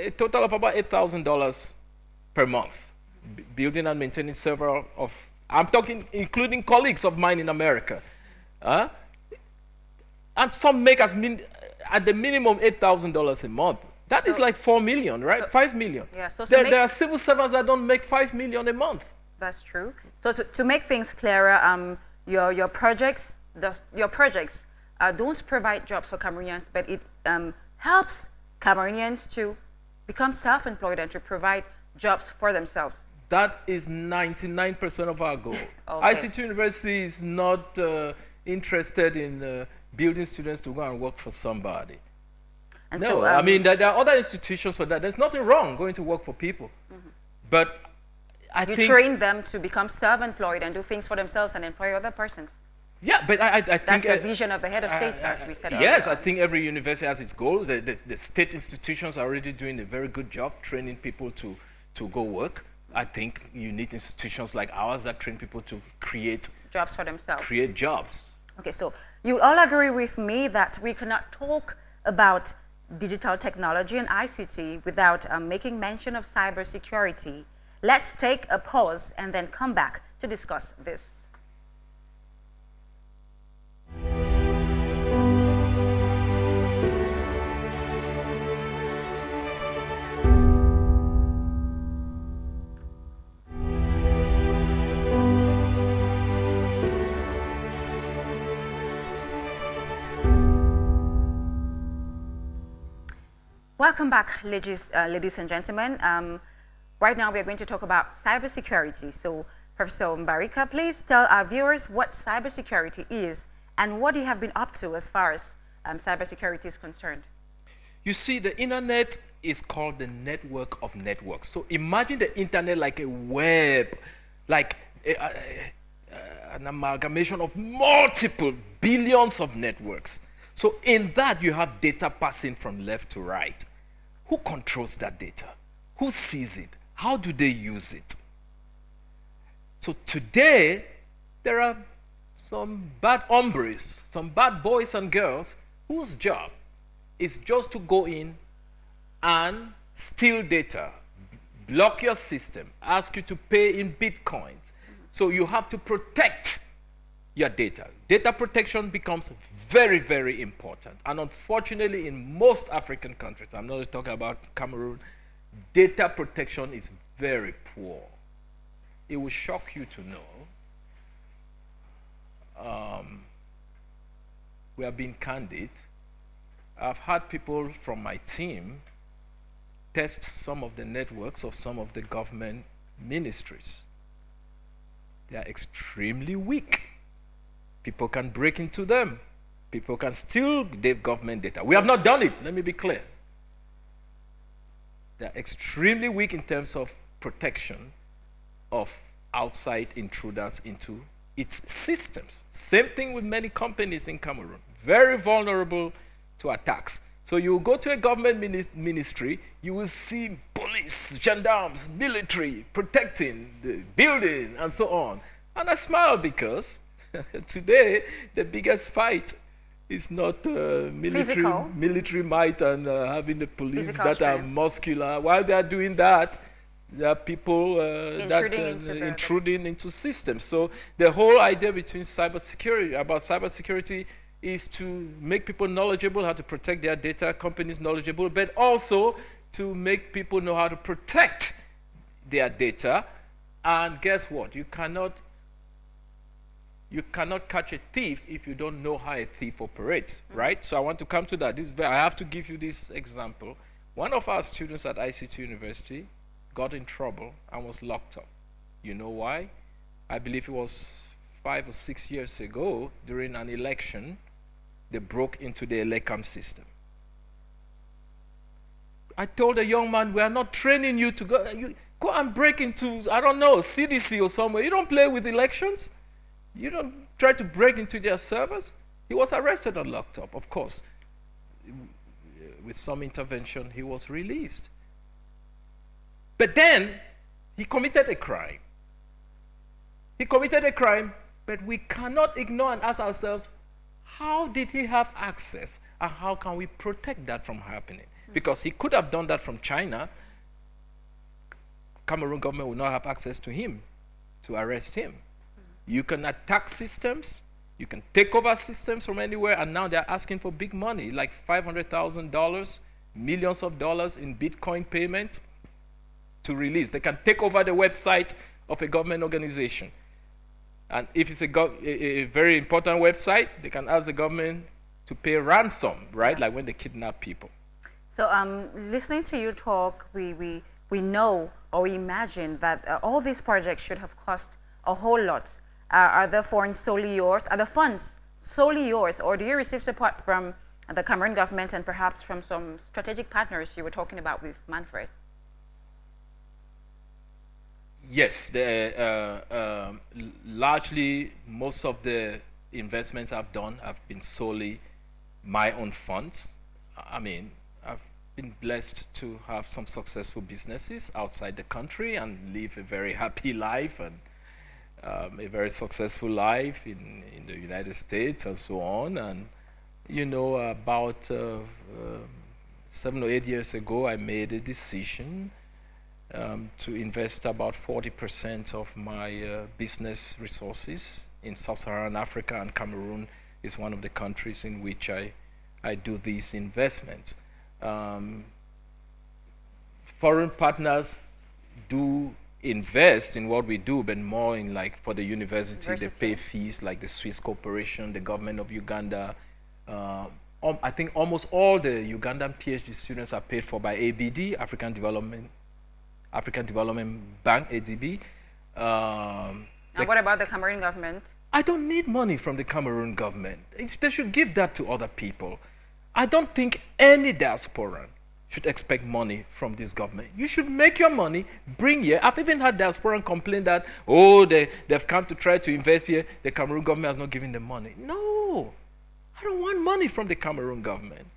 S2: a total of about $8,000 per month, building and maintaining several of, I'm talking including colleagues of mine in America. And some make at the minimum $8,000 a month. That is like 4 million, right? 5 million.
S1: Yeah, so
S2: there are civil servants that don't make 5 million a month.
S1: That's true. So to make things clearer, your projects don't provide jobs for Cameroonians, but it helps Cameroonians to become self-employed and to provide jobs for themselves.
S2: That is 99% of our goal.
S1: Okay.
S2: ICT University is not interested in building students to go and work for somebody.
S1: And
S2: no,
S1: so,
S2: I mean, there are other institutions for that. There's nothing wrong going to work for people. But I think...
S1: You train them to become self-employed and do things for themselves and employ other persons.
S2: Yeah, but I think...
S1: That's the vision of the head of state, as we said earlier.
S2: Yes, I think every university has its goals. The state institutions are already doing a very good job training people to go work. I think you need institutions like ours that train people to create...
S1: Jobs for themselves.
S2: Create jobs.
S1: Okay, so you all agree with me that we cannot talk about digital technology and ICT without making mention of cybersecurity. Let's take a pause and then come back to discuss this. Welcome back, ladies and gentlemen. Right now, we are going to talk about cybersecurity. So, Professor Mbarika, please tell our viewers what cybersecurity is and what you have been up to as far as cybersecurity is concerned.
S2: You see, the internet is called the network of networks. So imagine the internet like a web, like an amalgamation of multiple billions of networks. So in that, you have data passing from left to right. Who controls that data? Who sees it? How do they use it? So today, there are some bad hombres, some bad boys and girls whose job is just to go in and steal data, block your system, ask you to pay in bitcoins. So you have to protect your data. Data protection becomes very, very important. And unfortunately, in most African countries, I'm not talking about Cameroon, data protection is very poor. It will shock you to know. We are being candid. I've had people from my team test some of the networks of some of the government ministries. They are extremely weak. People can break into them. People can steal their government data. We have not done it, let me be clear. They're extremely weak in terms of protection of outside intruders into its systems. Same thing with many companies in Cameroon. Very vulnerable to attacks. So you go to a government ministry, you will see police, gendarmes, military protecting the building and so on. And I smile because today the biggest fight is not military might and having the police
S1: Physical
S2: that
S1: strength.
S2: are muscular. While they are doing that, there are people intruding into systems. So the whole idea about cybersecurity is to make people knowledgeable how to protect their data, companies knowledgeable, but also to make people know how to protect their data. And guess what? You cannot catch a thief if you don't know how a thief operates, right? So I want to come to that. I have to give you this example. One of our students at ICT University got in trouble and was locked up. You know why? I believe it was 5 or 6 years ago during an election, they broke into the Elecam system. I told the young man, we are not training you to go and break into, I don't know, CDC or somewhere. You don't play with elections. You don't try to break into their servers. He was arrested and locked up. Of course, with some intervention, he was released. But then He committed a crime. He committed a crime, but we cannot ignore and ask ourselves, how did he have access? And how can we protect that from happening? Because he could have done that from China. Cameroon government will not have access to him to arrest him. You can attack systems, you can take over systems from anywhere, and now they're asking for big money, like $500,000, millions of dollars in Bitcoin payment to release. They can take over the website of a government organization. And if it's a very important website, they can ask the government to pay ransom, right? Like when they kidnap people.
S1: So listening to you talk, we know or we imagine that all these projects should have cost a whole lot. Are the funds solely yours? Are the funds solely yours? Or do you receive support from the Cameroon government and perhaps from some strategic partners you were talking about with Manfred?
S2: Yes, largely most of the investments I've done have been solely my own funds. I mean, I've been blessed to have some successful businesses outside the country and live a very happy life and a very successful life in the United States and so on. And, you know, about 7 or 8 years ago, I made a decision to invest about 40% of my business resources in Sub-Saharan Africa, and Cameroon is one of the countries in which I do these investments. Foreign partners do invest in what we do, but more in like for the university, they pay fees like the Swiss Corporation, the government of Uganda. I think almost all the Ugandan PhD students are paid for by ABD, African Development Bank, ADB.
S1: And what about the Cameroon government?
S2: I don't need money from the Cameroon government. They should give that to other people. I don't think any diasporan should expect money from this government. You should make your money, bring here. I've even had diasporan complain that, oh, they've come to try to invest here. The Cameroon government has not given them money. No, I don't want money from the Cameroon government.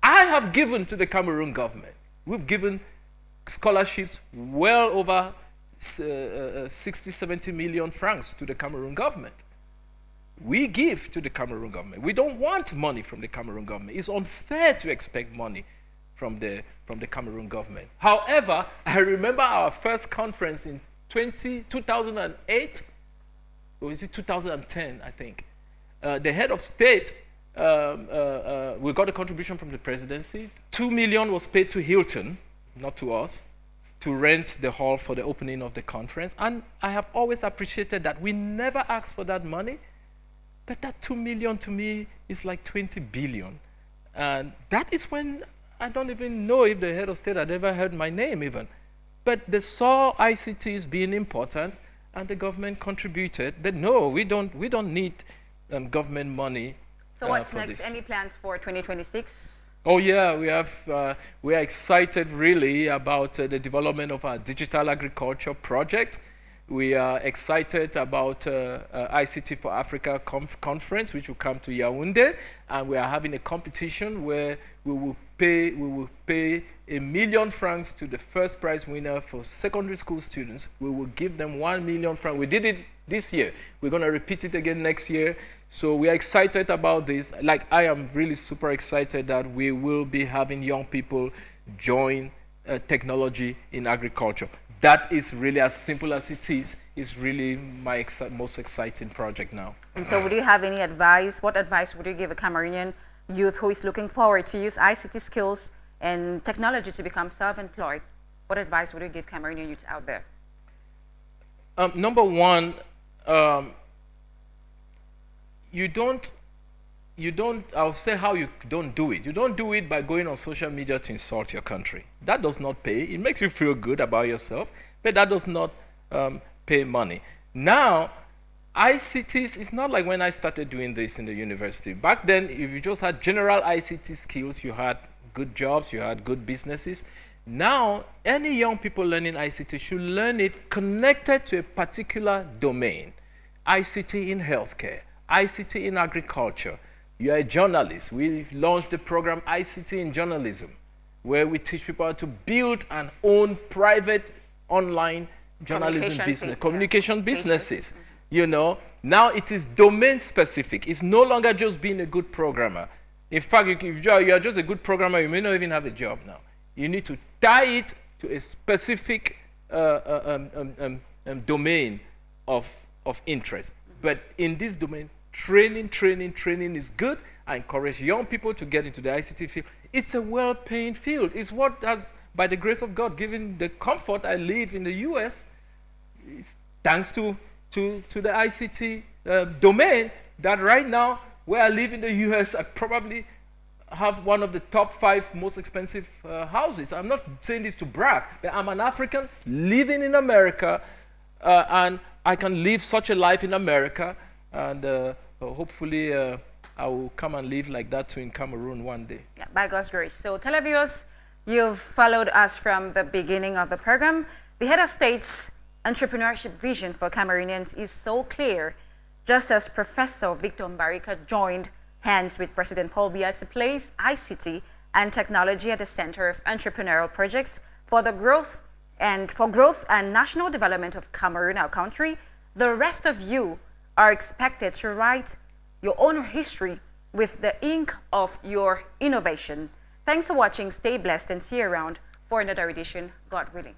S2: I have given to the Cameroon government. We've given scholarships well over 60, 70 million francs to the Cameroon government. We give to the Cameroon government. We don't want money from the Cameroon government. It's unfair to expect money from the Cameroon government. However, I remember our first conference in 2008, or is it 2010, I think. The head of state, we got a contribution from the presidency. 2 million was paid to Hilton, not to us, to rent the hall for the opening of the conference. And I have always appreciated that. We never asked for that money, but that 2 million to me is like 20 billion. And that is when I don't even know if the head of state had ever heard my name even. But they saw ICTs being important and the government contributed. But no, we don't need government money.
S1: So what's next? Any plans for 2026?
S2: Oh yeah, we are excited really about the development of our digital agriculture project. We are excited about ICT for Africa conference, which will come to Yaoundé, and we are having a competition where we will pay $1 million francs to the first prize winner for secondary school students. We will give them 1 million francs. We did it this year. We're going to repeat it again next year. So we are excited about this. Like, I am really super excited that we will be having young people join technology in agriculture. That is really, as simple as it is really my most exciting project now.
S1: And so would you have any advice? What advice would you give a Cameroonian youth who is looking forward to use ICT skills and technology to become self-employed? What advice would you give Cameroonian youth out there?
S2: Number one, I'll say how you don't do it. You don't do it by going on social media to insult your country. That does not pay. It makes you feel good about yourself, but that does not pay money. Now, ICTs, it's not like when I started doing this in the university. Back then, if you just had general ICT skills, you had good jobs, you had good businesses. Now, any young people learning ICT should learn it connected to a particular domain. ICT in healthcare, ICT in agriculture. You are a journalist. We launched the program ICT in journalism. where we teach people how to build and own private online journalism business, communication businesses. You know, now it is domain specific. It's no longer just being a good programmer. In fact, if you are just a good programmer, you may not even have a job now. You need to tie it to a specific domain of interest. But in this domain, training is good. I encourage young people to get into the ICT field. It's a well-paying field. It's what has, by the grace of God, given the comfort I live in the US, thanks to the ICT domain, that right now, where I live in the US, I probably have one of the top 5 most expensive houses. I'm not saying this to brag, but I'm an African living in America, and I can live such a life in America, and hopefully I will come and live like that too in Cameroon one day.
S1: Yeah, by God's grace. So televiewers, you've followed us from the beginning of the program. The head of state's entrepreneurship vision for Cameroonians is so clear, just as Professor Victor Mbarika joined hands with President Paul Biya to place ICT and technology at the center of entrepreneurial projects for growth and national development of Cameroon, our country. The rest of you are expected to write your own history with the ink of your innovation. Thanks for watching. Stay blessed and see you around for another edition, God willing.